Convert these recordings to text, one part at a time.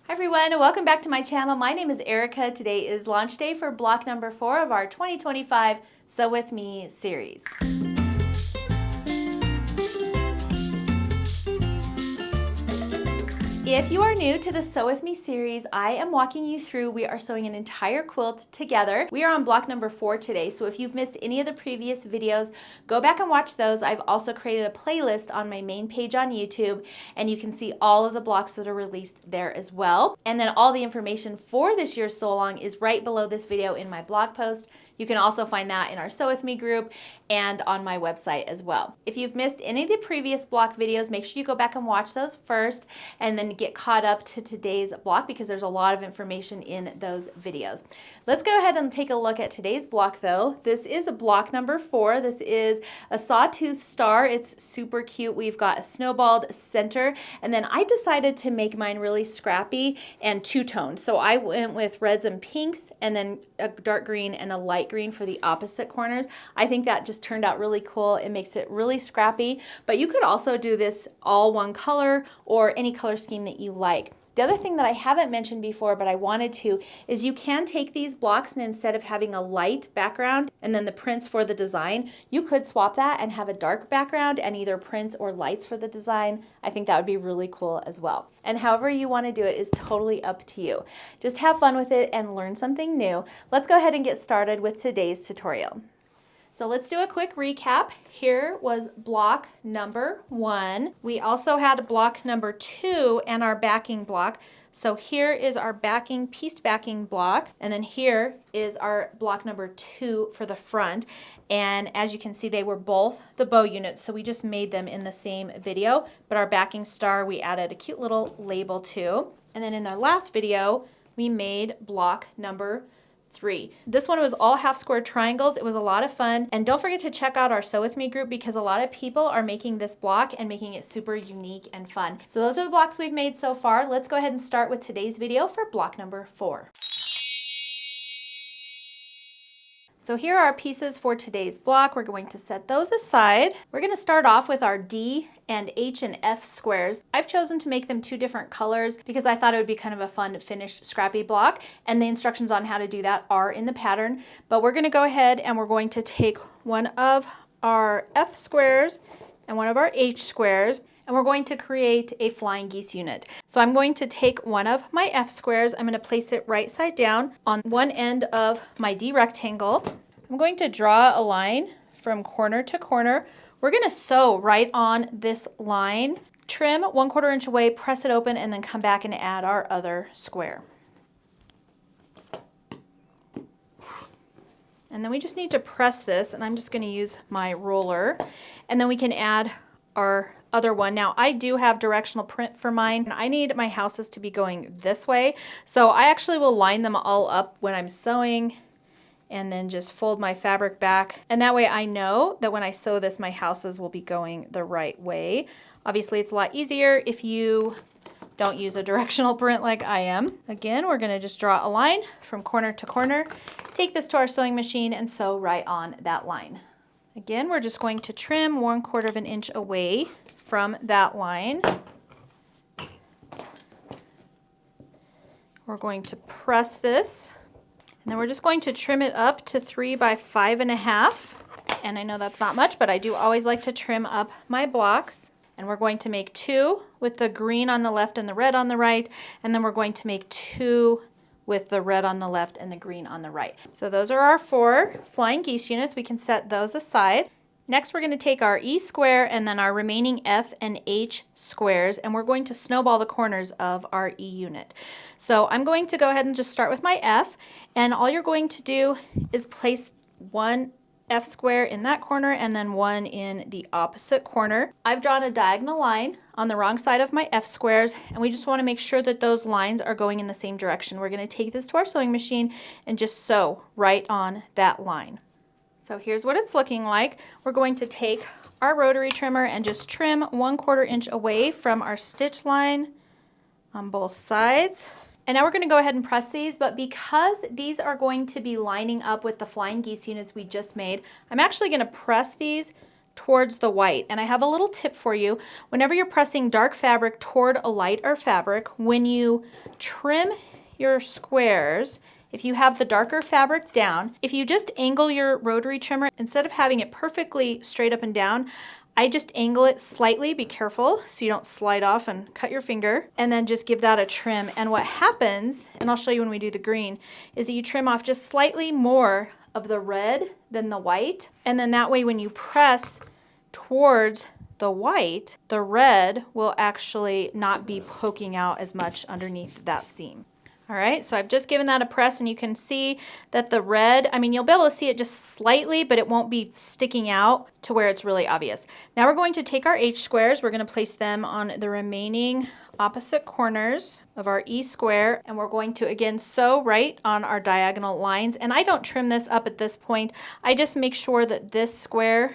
Hi everyone, welcome back to my channel. My name is Erica. Today is launch day for block number 4 of our 2025 Sew With Me series. If you are new to the Sew With Me series, I am walking you through, we are sewing an entire quilt together. We are on block number 4 today, so if you've missed any of the previous videos, go back and watch those. I've also created a playlist on my main page on YouTube, and you can see all of the blocks that are released there as well. And then all the information for this year's sew along is right below this video in my blog post. You can also find that in our Sew With Me group and on my website as well. If you've missed any of the previous block videos, make sure you go back and watch those first and then get caught up to today's block because there's a lot of information in those videos. Let's go ahead and take a look at today's block though. This is block number 4. This is a sawtooth star. It's super cute. We've got a snowballed center, and then I decided to make mine really scrappy and two-toned. So I went with reds and pinks and then a dark green and a light green for the opposite corners. I think that just turned out really cool. It makes it really scrappy, but you could also do this all one color or any color scheme that you like. The other thing that I haven't mentioned before, but I wanted to, is you can take these blocks and instead of having a light background and then the prints for the design, you could swap that and have a dark background and either prints or lights for the design. I think that would be really cool as well. And however you want to do it is totally up to you. Just have fun with it and learn something new. Let's go ahead and get started with today's tutorial. So let's do a quick recap. Here was block number 1. We also had block number 2 and our backing block. So here is our backing, pieced backing block, and then here is our block number 2 for the front. And as you can see, they were both the bow units, so we just made them in the same video, but our backing star, we added a cute little label to. And then in our last video, we made block number 3. This one was all half square triangles. It was a lot of fun. And don't forget to check out our Sew With Me group because a lot of people are making this block and making it super unique and fun. So those are the blocks we've made so far. Let's go ahead and start with today's video for block number 4. So here are our pieces for today's block. We're going to set those aside. We're going to start off with our D and H and F squares. I've chosen to make them 2 different colors because I thought it would be kind of a fun finished scrappy block, and the instructions on how to do that are in the pattern. But we're going to go ahead and we're going to take one of our F squares and one of our H squares, and we're going to create a flying geese unit. So I'm going to take one of my F squares, I'm going to place it right side down on one end of my D rectangle. I'm going to draw a line from corner to corner. We're going to sew right on this line, trim 1/4 inch away, press it open, and then come back and add our other square. And then we just need to press this, and I'm just going to use my roller, and then we can add our other one. Now I do have directional print for mine, and I need my houses to be going this way, so I actually will line them all up when I'm sewing and then just fold my fabric back, and that way I know that when I sew this my houses will be going the right way. Obviously it's a lot easier if you don't use a directional print like I am. Again, we're going to just draw a line from corner to corner, take this to our sewing machine, and sew right on that line. Again, we're just going to trim 1/4 inch away from that line. We're going to press this, and then we're just going to trim it up to 3 by 5.5. And I know that's not much, but I do always like to trim up my blocks. And we're going to make 2 with the green on the left and the red on the right, and then we're going to make 2 with the red on the left and the green on the right. So those are our 4 flying geese units. We can set those aside. Next, we're going to take our E square and then our remaining F and H squares, and we're going to snowball the corners of our E unit. So I'm going to go ahead and just start with my F, and all you're going to do is place one F square in that corner and then one in the opposite corner. I've drawn a diagonal line on the wrong side of my F squares, and we just want to make sure that those lines are going in the same direction. We're going to take this to our sewing machine and just sew right on that line. So here's what it's looking like. We're going to take our rotary trimmer and just trim 1/4 inch away from our stitch line on both sides. And now we're going to go ahead and press these, but because these are going to be lining up with the flying geese units we just made, I'm actually going to press these towards the white. And I have a little tip for you. Whenever you're pressing dark fabric toward a lighter fabric, when you trim your squares, if you have the darker fabric down, if you just angle your rotary trimmer, instead of having it perfectly straight up and down, I just angle it slightly. Be careful so you don't slide off and cut your finger, and then just give that a trim. And what happens, and I'll show you when we do the green, is that you trim off just slightly more of the red than the white. And then that way when you press towards the white, the red will actually not be poking out as much underneath that seam. All right, so I've just given that a press, and you can see that the red, I mean, you'll be able to see it just slightly, but it won't be sticking out to where it's really obvious. Now we're going to take our H squares, we're going to place them on the remaining opposite corners of our E square, and we're going to again sew right on our diagonal lines. And I don't trim this up at this point. I just make sure that this square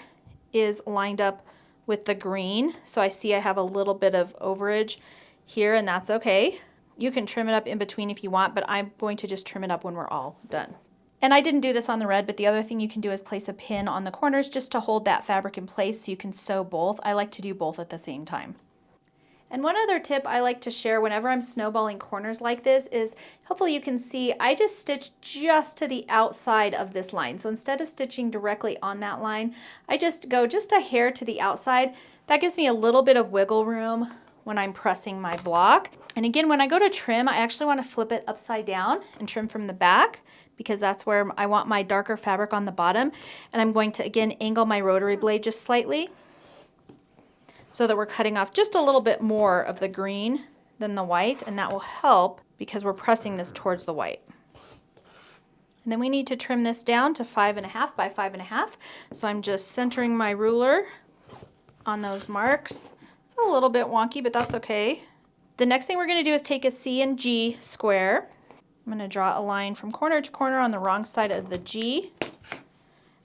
is lined up with the green. So I see I have a little bit of overage here, and that's okay. You can trim it up in between if you want, but I'm going to just trim it up when we're all done. And I didn't do this on the red, but the other thing you can do is place a pin on the corners just to hold that fabric in place so you can sew both. I like to do both at the same time. And one other tip I like to share whenever I'm snowballing corners like this is, hopefully you can see, I just stitch just to the outside of this line. So instead of stitching directly on that line, I just go just a hair to the outside. That gives me a little bit of wiggle room when I'm pressing my block. And again, when I go to trim, I actually want to flip it upside down and trim from the back, because that's where I want my darker fabric on the bottom. And I'm going to again angle my rotary blade just slightly so that we're cutting off just a little bit more of the green than the white, and that will help because we're pressing this towards the white. And then we need to trim this down to 5.5 by 5.5. So I'm just centering my ruler on those marks. It's a little bit wonky, but that's okay. The next thing we're going to do is take a C and G square. I'm going to draw a line from corner to corner on the wrong side of the G.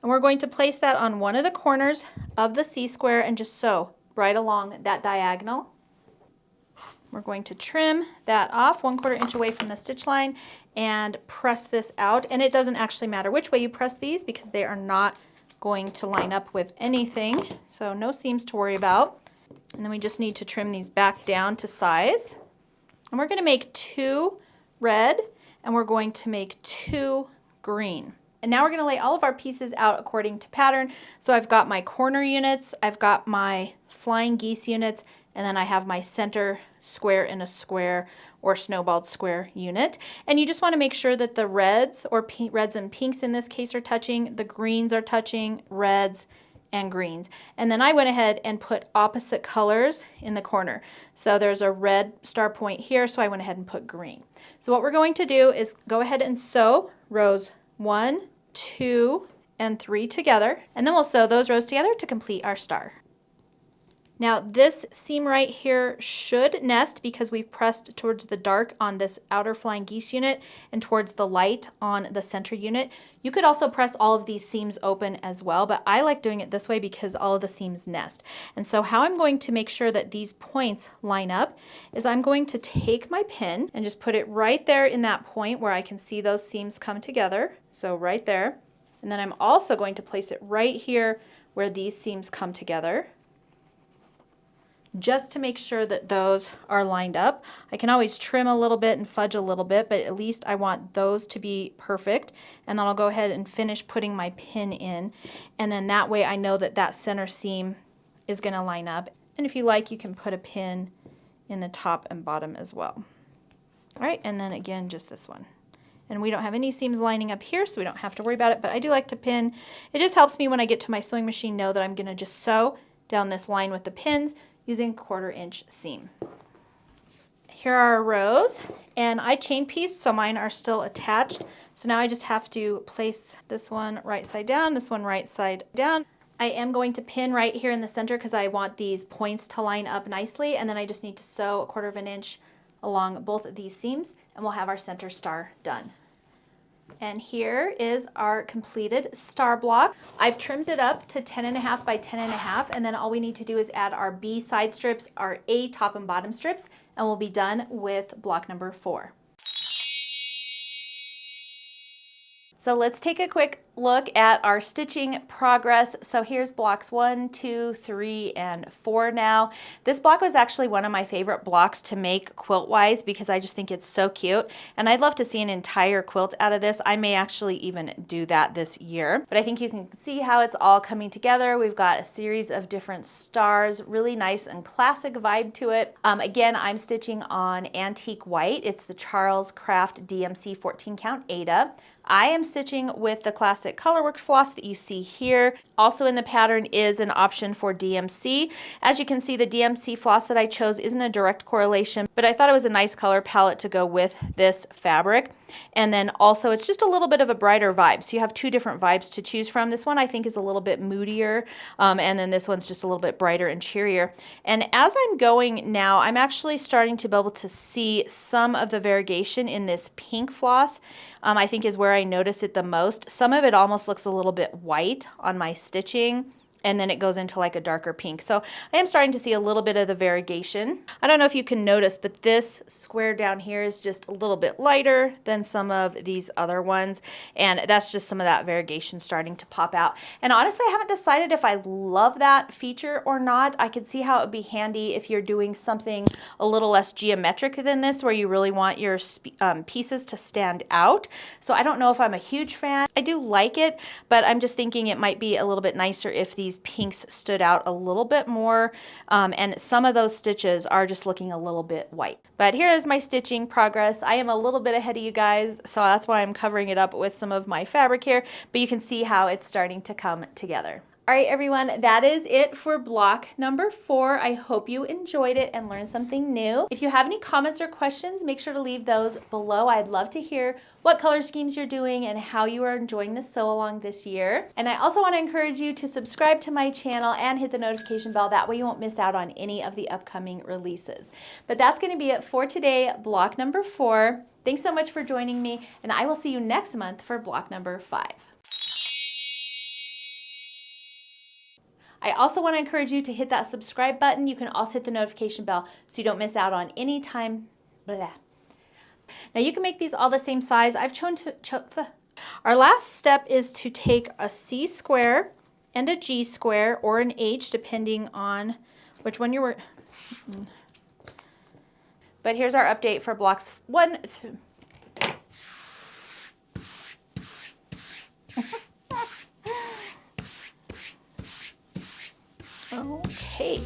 And we're going to place that on one of the corners of the C square and just sew right along that diagonal. We're going to trim that off 1/4 inch away from the stitch line and press this out. And it doesn't actually matter which way you press these because they are not going to line up with anything. So no seams to worry about. And then we just need to trim these back down to size. And we're going to make 2 red and we're going to make 2 green. And now we're going to lay all of our pieces out according to pattern. So I've got my corner units, I've got my flying geese units, and then I have my center square in a square or snowballed square unit. And you just want to make sure that the reds or reds and pinks in this case are touching, the greens are touching, reds and greens. And then I went ahead and put opposite colors in the corner. So there's a red star point here, so I went ahead and put green. So what we're going to do is go ahead and sew rows 1, 2, and 3 together, and then we'll sew those rows together to complete our star. Now this seam right here should nest because we've pressed towards the dark on this outer flying geese unit and towards the light on the center unit. You could also press all of these seams open as well, but I like doing it this way because all of the seams nest. And so how I'm going to make sure that these points line up is I'm going to take my pin and just put it right there in that point where I can see those seams come together. So right there. And then I'm also going to place it right here where these seams come together, just to make sure that those are lined up. I can always trim a little bit and fudge a little bit, but at least I want those to be perfect. And then I'll go ahead and finish putting my pin in. And then that way I know that that center seam is going to line up. And if you like, you can put a pin in the top and bottom as well. All right, and then again, just this one. And we don't have any seams lining up here, so we don't have to worry about it, but I do like to pin. It just helps me when I get to my sewing machine know that I'm going to just sew down this line with the pins using 1/4 inch seam. Here are our rows, and I chain pieced, so mine are still attached. So now I just have to place this one right side down, this one right side down. I am going to pin right here in the center because I want these points to line up nicely, and then I just need to sew 1/4 inch along both of these seams, and we'll have our center star done. And here is our completed star block. I've trimmed it up to 10.5 by 10.5, and then all we need to do is add our B side strips, our A top and bottom strips, and we'll be done with block number 4. So let's take a quick look at our stitching progress. So here's blocks 1, 2, 3, and 4 now. This block was actually one of my favorite blocks to make quilt-wise because I just think it's so cute. And I'd love to see an entire quilt out of this. I may actually even do that this year. But I think you can see how it's all coming together. We've got a series of different stars, really nice and classic vibe to it. Again, I'm stitching on antique white. It's the Charles Craft DMC 14 count Ada. I am stitching with the classic colorwork floss that you see here. Also in the pattern is an option for DMC. As you can see, the DMC floss that I chose isn't a direct correlation, but I thought it was a nice color palette to go with this fabric. And then also it's just a little bit of a brighter vibe. So you have two different vibes to choose from. This one I think is a little bit moodier, and then this one's just a little bit brighter and cheerier. And as I'm going now, I'm actually starting to be able to see some of the variegation in this pink floss. I think is where I notice it the most. Some of it almost looks a little bit white on my stitching, and then it goes into like a darker pink. So I am starting to see a little bit of the variegation. I don't know if you can notice, but this square down here is just a little bit lighter than some of these other ones. And that's just some of that variegation starting to pop out. And honestly, I haven't decided if I love that feature or not. I could see how it would be handy if you're doing something a little less geometric than this, where you really want your pieces to stand out. So I don't know if I'm a huge fan. I do like it, but I'm just thinking it might be a little bit nicer if these pinks stood out a little bit more, and some of those stitches are just looking a little bit white. But here is my stitching progress. I am a little bit ahead of you guys, so that's why I'm covering it up with some of my fabric here, but you can see how it's starting to come together. All right, everyone, that is it for block number 4. I hope you enjoyed it and learned something new. If you have any comments or questions, make sure to leave those below. I'd love to hear what color schemes you're doing and how you are enjoying the sew along this year. And I also want to encourage you to subscribe to my channel and hit the notification bell. That way you won't miss out on any of the upcoming releases. But that's going to be it for today, block number 4. Thanks so much for joining me, and I will see you next month for block number 5. I also want to encourage you to hit that subscribe button. You can also hit the notification bell so you don't miss out on any time. Blah. Now you can make these all the same size. Our last step is to take a C square and a G square, or an H, depending on which one you were. But here's our update for blocks 1. Okay.